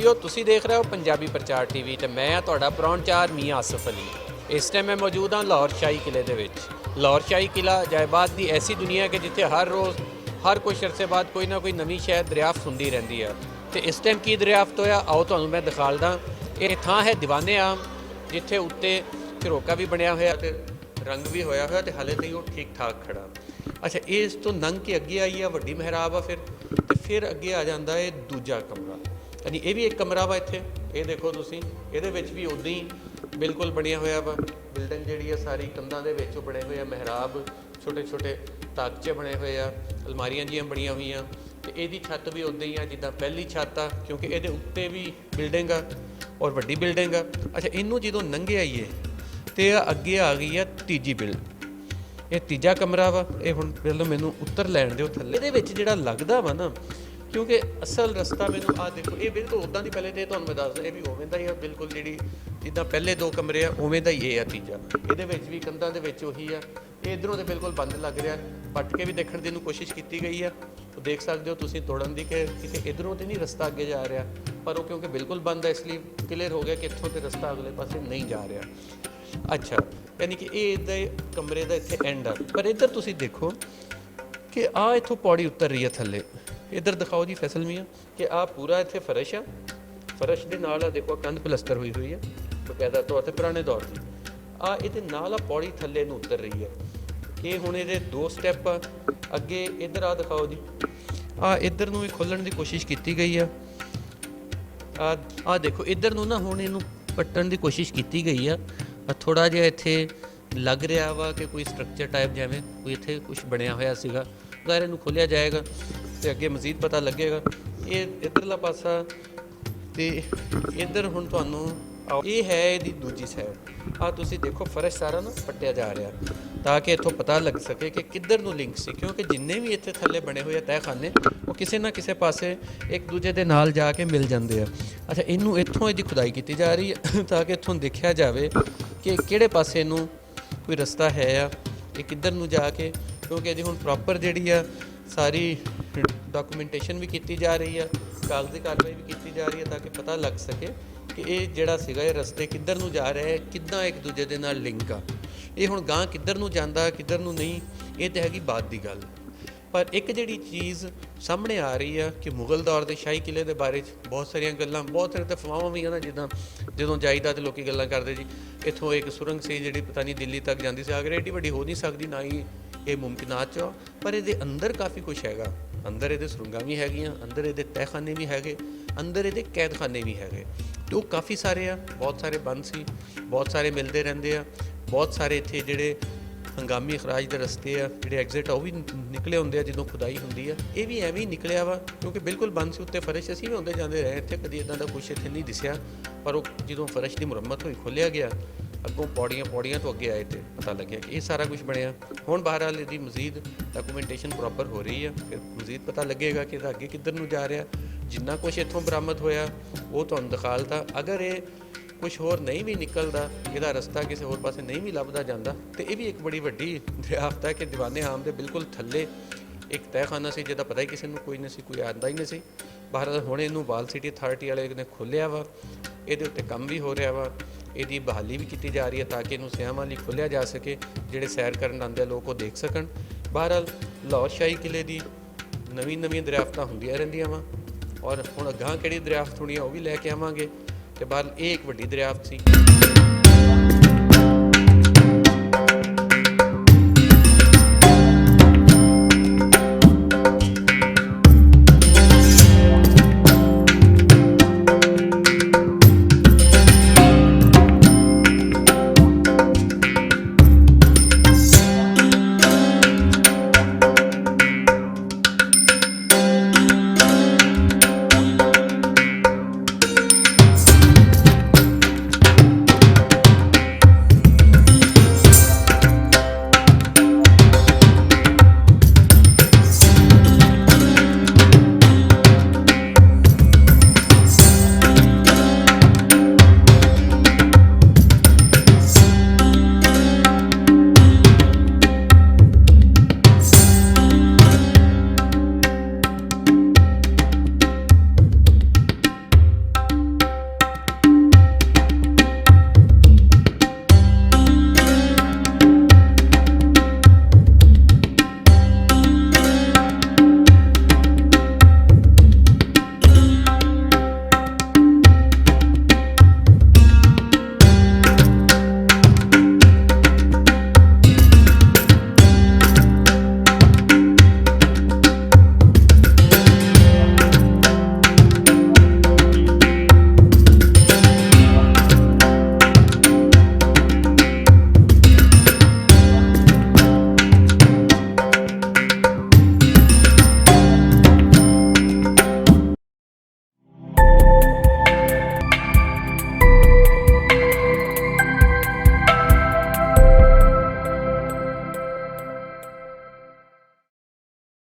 Video ਤੁਸੀਂ ਦੇਖ ਰਹੇ ਹੋ ਪੰਜਾਬੀ ਪ੍ਰਚਾਰ ਟੀਵੀ ਤੇ ਮੈਂ ਆ ਤੁਹਾਡਾ ਪ੍ਰਾਹੁਣਚਾਰ ਮੀਆਂ ਆਸਫ ਅਲੀ। ਇਸ ਟਾਈਮ ਮੈਂ ਮੌਜੂਦ ਹਾਂ ਲਾਹੌਰ ਸ਼ਾਹੀ ਕਿਲੇ ਦੇ ਵਿੱਚ। ਲਾਹੌਰ ਸ਼ਾਹੀ ਕਿਲਾ ਜਾਇਬਾਦ ਦੀ ਐਸੀ ਦੁਨੀਆ ਕਿ ਜਿੱਥੇ ਹਰ ਰੋਜ਼ ਹਰ ਕੁਛ ਅਰਸੇ ਬਾਅਦ ਕੋਈ ਨਾ ਕੋਈ ਨਵੀਂ ਸ਼ਾਇਦ ਦਰਿਆਫਤ ਹੁੰਦੀ ਰਹਿੰਦੀ ਹੈ। ਤੇ ਇਸ ਟਾਈਮ ਕੀ ਦਰਿਆਫਤ ਹੋਇਆ ਆਓ ਤੁਹਾਨੂੰ ਮੈਂ ਦਿਖਾਲਦਾ। ਇਹ ਥਾਂ ਹੈ ਦੀਵਾਨੇ ਆਮ, ਜਿੱਥੇ ਉੱਤੇ ਝਰੋਕਾ ਵੀ ਬਣਿਆ ਹੋਇਆ ਤੇ ਰੰਗ ਵੀ ਹੋਇਆ ਹੋਇਆ ਤੇ ਹਾਲੇ ਤੱਕ ਉਹ ਠੀਕ ਠਾਕ ਖੜਾ। ਅੱਛਾ, ਇਸ ਤੋਂ ਲੰਘ ਕੇ ਅੱਗੇ ਆਈ ਆ ਵੱਡੀ ਮਿਹਰਾਬ ਆ, ਫਿਰ ਅੱਗੇ ਆ ਜਾਂਦਾ ਹੈ ਦੂਜਾ ਕਮਰਾ। ਯਾਨੀ ਇਹ ਵੀ ਇੱਕ ਕਮਰਾ ਵਾ ਇੱਥੇ। ਇਹ ਦੇਖੋ ਤੁਸੀਂ, ਇਹਦੇ ਵਿੱਚ ਵੀ ਉੱਦਾਂ ਹੀ ਬਿਲਕੁਲ ਬਣਿਆ ਹੋਇਆ ਵਾ। ਬਿਲਡਿੰਗ ਜਿਹੜੀ ਆ ਸਾਰੀ ਕੰਧਾਂ ਦੇ ਵਿੱਚ ਉਹ ਬਣੇ ਹੋਏ ਆ ਮਿਹਰਾਬ, ਛੋਟੇ ਛੋਟੇ ਤਾਕਚੇ ਬਣੇ ਹੋਏ ਆ, ਅਲਮਾਰੀਆਂ ਜੀਆਂ ਬਣੀਆਂ ਹੋਈਆਂ। ਤੇ ਇਹਦੀ ਛੱਤ ਵੀ ਉੱਦਾਂ ਹੀ ਆ ਜਿੱਦਾਂ ਪਹਿਲੀ ਛੱਤ ਆ, ਕਿਉਂਕਿ ਇਹਦੇ ਉੱਤੇ ਵੀ ਬਿਲਡਿੰਗ ਆ ਔਰ ਵੱਡੀ ਬਿਲਡਿੰਗ ਆ। ਅੱਛਾ, ਇਹਨੂੰ ਜਦੋਂ ਲੰਘੇ ਆਈਏ ਤੇ ਅੱਗੇ ਆ ਗਈ ਆ ਤੀਜੀ ਬਿਲਡ। ਇਹ ਤੀਜਾ ਕਮਰਾ ਵਾ। ਇਹ ਹੁਣ ਪਹਿਲਾਂ ਮੈਨੂੰ ਉੱਤਰ ਲੈਣ ਦਿਓ ਥੱਲੇ। ਇਹਦੇ ਵਿੱਚ ਜਿਹੜਾ ਲੱਗਦਾ ਵਾ ਨਾ, ਕਿਉਂਕਿ ਅਸਲ ਰਸਤਾ ਮੈਨੂੰ ਆਹ ਦੇਖੋ, ਇਹ ਬਿਲਕੁਲ ਉੱਦਾਂ ਦੀ ਪਹਿਲੇ ਤੇ ਤੁਹਾਨੂੰ ਮੈਂ ਦੱਸਦਾ, ਇਹ ਵੀ ਉਵੇਂ ਦਾ ਹੀ ਆ ਬਿਲਕੁਲ, ਜਿਹੜੀ ਜਿੱਦਾਂ ਪਹਿਲੇ ਦੋ ਕਮਰੇ ਆ ਉਵੇਂ ਦਾ ਹੀ ਇਹ ਆ ਤੀਜਾ। ਇਹਦੇ ਵਿੱਚ ਵੀ ਕੰਧਾਂ ਦੇ ਵਿੱਚ ਉਹੀ ਆ। ਇਹ ਇੱਧਰੋਂ ਤੇ ਬਿਲਕੁਲ ਬੰਦ ਲੱਗ ਰਿਹਾ, ਪੱਟ ਕੇ ਵੀ ਦੇਖਣ ਦੀ ਨੂੰ ਕੋਸ਼ਿਸ਼ ਕੀਤੀ ਗਈ ਆ। ਉਹ ਦੇਖ ਸਕਦੇ ਹੋ ਤੁਸੀਂ ਤੋੜਨ ਦੀ ਕਿ ਕਿਤੇ ਇੱਧਰੋਂ ਤੇ ਨਹੀਂ ਰਸਤਾ ਅੱਗੇ ਜਾ ਰਿਹਾ, ਪਰ ਉਹ ਕਿਉਂਕਿ ਬਿਲਕੁਲ ਬੰਦ ਹੈ ਇਸ ਲਈ ਕਲੀਅਰ ਹੋ ਗਿਆ ਕਿ ਇੱਥੋਂ ਤੇ ਰਸਤਾ ਅਗਲੇ ਪਾਸੇ ਨਹੀਂ ਜਾ ਰਿਹਾ। ਅੱਛਾ, ਯਾਨੀ ਕਿ ਇਹ ਇਹਦੇ ਕਮਰੇ ਦਾ ਇੱਥੇ ਐਂਡ ਆ। ਪਰ ਇੱਧਰ ਤੁਸੀਂ ਦੇਖੋ ਕਿ ਆਹ ਇੱਥੋਂ ਪੌੜੀ ਉਤਰ ਰਹੀ ਹੈ ਥੱਲੇ। ਇੱਧਰ ਦਿਖਾਓ ਜੀ ਫੈਸਲ ਮੀਆਂ ਕਿ ਆਹ ਪੂਰਾ ਇੱਥੇ ਫਰਸ਼ ਆ। ਫਰਸ਼ ਦੇ ਨਾਲ ਆ ਦੇਖੋ ਕੰਧ ਪਲਸਤਰ ਹੋਈ ਹੋਈ ਹੈ ਬਕਾਇਦਾ ਤੌਰ 'ਤੇ ਪੁਰਾਣੇ ਦੌਰ ਦੀ। ਆਹ ਇਹਦੇ ਨਾਲ ਆ ਪੌੜੀ ਥੱਲੇ ਨੂੰ ਉਤਰ ਰਹੀ ਹੈ। ਇਹ ਹੁਣ ਇਹਦੇ ਦੋ ਸਟੈਪ ਆ ਅੱਗੇ। ਇੱਧਰ ਆ ਦਿਖਾਓ ਜੀ, ਆਹ ਇੱਧਰ ਨੂੰ ਵੀ ਖੋਲ੍ਹਣ ਦੀ ਕੋਸ਼ਿਸ਼ ਕੀਤੀ ਗਈ ਆ। ਆਹ ਦੇਖੋ ਇੱਧਰ ਨੂੰ ਨਾ ਹੁਣ ਇਹਨੂੰ ਪੱਟਣ ਦੀ ਕੋਸ਼ਿਸ਼ ਕੀਤੀ ਗਈ ਆ। ਥੋੜ੍ਹਾ ਜਿਹਾ ਇੱਥੇ ਲੱਗ ਰਿਹਾ ਵਾ ਕਿ ਕੋਈ ਸਟਰਕਚਰ ਟਾਈਪ ਜਿਵੇਂ ਕੋਈ ਇੱਥੇ ਕੁਛ ਬਣਿਆ ਹੋਇਆ ਸੀਗਾ। ਅਗਰ ਇਹਨੂੰ ਖੋਲ੍ਹਿਆ ਜਾਏਗਾ ਤੇ ਅੱਗੇ ਮਜ਼ੀਦ ਪਤਾ ਲੱਗੇਗਾ। ਇਹ ਇੱਧਰਲਾ ਪਾਸਾ ਤੇ ਇੱਧਰ ਹੁਣ ਤੁਹਾਨੂੰ ਇਹ ਹੈ ਇਹਦੀ ਦੂਜੀ ਸਾਈਡ। ਆਹ ਤੁਸੀਂ ਦੇਖੋ ਫਰਸ਼ ਸਾਰਾ ਨਾ ਪੱਟਿਆ ਜਾ ਰਿਹਾ ਤਾਂ ਕਿ ਇੱਥੋਂ ਪਤਾ ਲੱਗ ਸਕੇ ਕਿ ਕਿੱਧਰ ਨੂੰ ਲਿੰਕ ਸੀ, ਕਿਉਂਕਿ ਜਿੰਨੇ ਵੀ ਇੱਥੇ ਥੱਲੇ ਬਣੇ ਹੋਏ ਆ ਤਹਿਖਾਨੇ ਉਹ ਕਿਸੇ ਨਾ ਕਿਸੇ ਪਾਸੇ ਇੱਕ ਦੂਜੇ ਦੇ ਨਾਲ ਜਾ ਕੇ ਮਿਲ ਜਾਂਦੇ ਆ। ਅੱਛਾ, ਇਹਨੂੰ ਇੱਥੋਂ ਇਹਦੀ ਖੁਦਾਈ ਕੀਤੀ ਜਾ ਰਹੀ ਹੈ ਤਾਂ ਕਿ ਇੱਥੋਂ ਦੇਖਿਆ ਜਾਵੇ ਕਿ ਕਿਹੜੇ ਪਾਸੇ ਨੂੰ ਕੋਈ ਰਸਤਾ ਹੈ ਆ, ਇਹ ਕਿੱਧਰ ਨੂੰ ਜਾ ਕੇ, ਕਿਉਂਕਿ ਇਹਦੀ ਹੁਣ ਪ੍ਰੋਪਰ ਜਿਹੜੀ ਆ ਸਾਰੀ ਡਾਕੂਮੈਂਟੇਸ਼ਨ ਵੀ ਕੀਤੀ ਜਾ ਰਹੀ ਆ, ਕਾਗਜ਼ੀ ਕਾਰਵਾਈ ਵੀ ਕੀਤੀ ਜਾ ਰਹੀ ਹੈ ਤਾਂ ਕਿ ਪਤਾ ਲੱਗ ਸਕੇ ਕਿ ਇਹ ਜਿਹੜਾ ਸੀਗਾ ਇਹ ਰਸਤੇ ਕਿੱਧਰ ਨੂੰ ਜਾ ਰਿਹਾ ਹੈ, ਕਿੱਦਾਂ ਇੱਕ ਦੂਜੇ ਦੇ ਨਾਲ ਲਿੰਕ ਆ। ਇਹ ਹੁਣ ਗਾਂ ਕਿੱਧਰ ਨੂੰ ਜਾਂਦਾ ਕਿੱਧਰ ਨੂੰ ਨਹੀਂ, ਇਹ ਤਾਂ ਹੈਗੀ ਬਾਤ ਦੀ ਗੱਲ। ਪਰ ਇੱਕ ਜਿਹੜੀ ਚੀਜ਼ ਸਾਹਮਣੇ ਆ ਰਹੀ ਆ ਕਿ ਮੁਗਲ ਦੌਰ ਦੇ ਸ਼ਾਹੀ ਕਿਲੇ ਦੇ ਬਾਰੇ 'ਚ ਬਹੁਤ ਸਾਰੀਆਂ ਗੱਲਾਂ, ਬਹੁਤ ਸਾਰੇ ਅਫਵਾਹਾਂ ਵੀ ਆ ਨਾ, ਜਿੱਦਾਂ ਜਦੋਂ ਜਾਈਦਾ ਤਾਂ ਲੋਕੀ ਗੱਲਾਂ ਕਰਦੇ ਜੀ ਇੱਥੋਂ ਇੱਕ ਸੁਰੰਗ ਸੀ ਜਿਹੜੀ ਪਤਾ ਨਹੀਂ ਦਿੱਲੀ ਤੱਕ ਜਾਂਦੀ ਸੀ। ਅਗਰ ਏਡੀ ਵੱਡੀ ਹੋ ਨਹੀਂ ਸਕਦੀ, ਨਾ ਹੀ ਇਹ ਮੁਮਕਿਨਾਤ 'ਚ ਆ, ਪਰ ਇਹਦੇ ਅੰਦਰ ਕਾਫੀ ਕੁਛ ਹੈਗਾ। ਅੰਦਰ ਇਹਦੇ ਸੁਰੰਗਾਂ ਵੀ ਹੈਗੀਆਂ, ਅੰਦਰ ਇਹਦੇ ਤਹਿਖਾਨੇ ਵੀ ਹੈਗੇ, ਅੰਦਰ ਇਹਦੇ ਕੈਦਖਾਨੇ ਵੀ ਹੈਗੇ। ਅਤੇ ਉਹ ਕਾਫੀ ਸਾਰੇ ਆ, ਬਹੁਤ ਸਾਰੇ ਬੰਦ ਸੀ, ਬਹੁਤ ਸਾਰੇ ਮਿਲਦੇ ਰਹਿੰਦੇ ਆ, ਬਹੁਤ ਸਾਰੇ ਇੱਥੇ ਜਿਹੜੇ ਹੰਗਾਮੀ ਅਖਰਾਜ ਦੇ ਰਸਤੇ ਆ, ਜਿਹੜੇ ਐਗਜ਼ਿਟ ਆ ਉਹ ਵੀ ਨਿਕਲੇ ਹੁੰਦੇ ਆ ਜਦੋਂ ਖੁਦਾਈ ਹੁੰਦੀ ਆ। ਇਹ ਵੀ ਐਵੇਂ ਹੀ ਨਿਕਲਿਆ ਵਾ ਕਿਉਂਕਿ ਬਿਲਕੁਲ ਬੰਦ ਸੀ। ਉੱਤੇ ਫਰਸ਼ ਅਸੀਂ ਵੀ ਹੁੰਦੇ ਜਾਂਦੇ ਰਹੇ ਇੱਥੇ, ਕਦੀ ਇੱਦਾਂ ਦਾ ਕੁਛ ਇੱਥੇ ਨਹੀਂ ਦਿਸਿਆ। ਪਰ ਉਹ ਜਦੋਂ ਫਰਸ਼ ਦੀ ਮੁਰੰਮਤ ਹੋਈ ਖੋਲ੍ਹਿਆ ਗਿਆ, ਅੱਗੋਂ ਪੌੜੀਆਂ ਤੋਂ ਅੱਗੇ ਆਏ ਤੇ ਪਤਾ ਲੱਗਿਆ ਕਿ ਇਹ ਸਾਰਾ ਕੁਝ ਬਣਿਆ। ਹੁਣ ਬਹਰਹਾਲ ਇਹਦੀ ਮਜ਼ੀਦ ਡਾਕੂਮੈਂਟੇਸ਼ਨ ਪ੍ਰੋਪਰ ਹੋ ਰਹੀ ਆ, ਫਿਰ ਮਜ਼ੀਦ ਪਤਾ ਲੱਗੇਗਾ ਕਿ ਇਹਦਾ ਅੱਗੇ ਕਿੱਧਰ ਨੂੰ ਜਾ ਰਿਹਾ। ਜਿੰਨਾ ਕੁਛ ਇੱਥੋਂ ਬਰਾਮਦ ਹੋਇਆ ਉਹ ਤੁਹਾਨੂੰ ਦਿਖਾਲਤਾ। ਅਗਰ ਇਹ ਕੁਛ ਹੋਰ ਨਹੀਂ ਵੀ ਨਿਕਲਦਾ, ਇਹਦਾ ਰਸਤਾ ਕਿਸੇ ਹੋਰ ਪਾਸੇ ਨਹੀਂ ਵੀ ਲੱਭਦਾ ਜਾਂਦਾ, ਤੇ ਇਹ ਵੀ ਇੱਕ ਬੜੀ ਵੱਡੀ ਦਰਿਆਫਤ ਹੈ ਕਿ ਦੀਵਾਨੇ ਆਮ ਦੇ ਬਿਲਕੁਲ ਥੱਲੇ ਇੱਕ ਤਹਿਖਾਨਾ ਸੀ ਜਿਹਦਾ ਪਤਾ ਹੀ ਕਿਸੇ ਨੂੰ ਕੋਈ ਨਹੀਂ ਸੀ, ਕੋਈ ਆਉਂਦਾ ਹੀ ਨਹੀਂ ਸੀ। ਬਹਰਹਾਲ ਹੁਣ ਇਹਨੂੰ ਵਾਲ ਸਿਟੀ ਅਥਾਰਟੀ ਵਾਲੇ ਨੇ ਖੋਲ੍ਹਿਆ ਵਾ, ਇਹਦੇ ਉੱਤੇ ਕੰਮ ਵੀ ਹੋ ਰਿਹਾ ਵਾ, ਇਹਦੀ ਬਹਾਲੀ ਵੀ ਕੀਤੀ ਜਾ ਰਹੀ ਹੈ ਤਾਂ ਕਿ ਇਹਨੂੰ ਸਿਆਹਾਂ ਲਈ ਖੋਲ੍ਹਿਆ ਜਾ ਸਕੇ, ਜਿਹੜੇ ਸੈਰ ਕਰਨ ਆਉਂਦੇ ਲੋਕ ਉਹ ਦੇਖ ਸਕਣ। ਬਹਰਹਾਲ ਲਾਹੌਰ ਸ਼ਾਹੀ ਕਿਲੇ ਦੀ ਨਵੀਆਂ ਦਰਿਆਫਤਾਂ ਹੁੰਦੀਆਂ ਰਹਿੰਦੀਆਂ ਵਾ, ਔਰ ਹੁਣ ਅਗਾਂਹ ਕਿਹੜੀ ਦਰਿਆਫਤ ਹੋਣੀ ਆ ਉਹ ਵੀ ਲੈ ਕੇ ਆਵਾਂਗੇ। ਤੇ ਬਹਰਹਾਲ ਇਹ ਇੱਕ ਵੱਡੀ ਦਰਿਆਫਤ ਸੀ।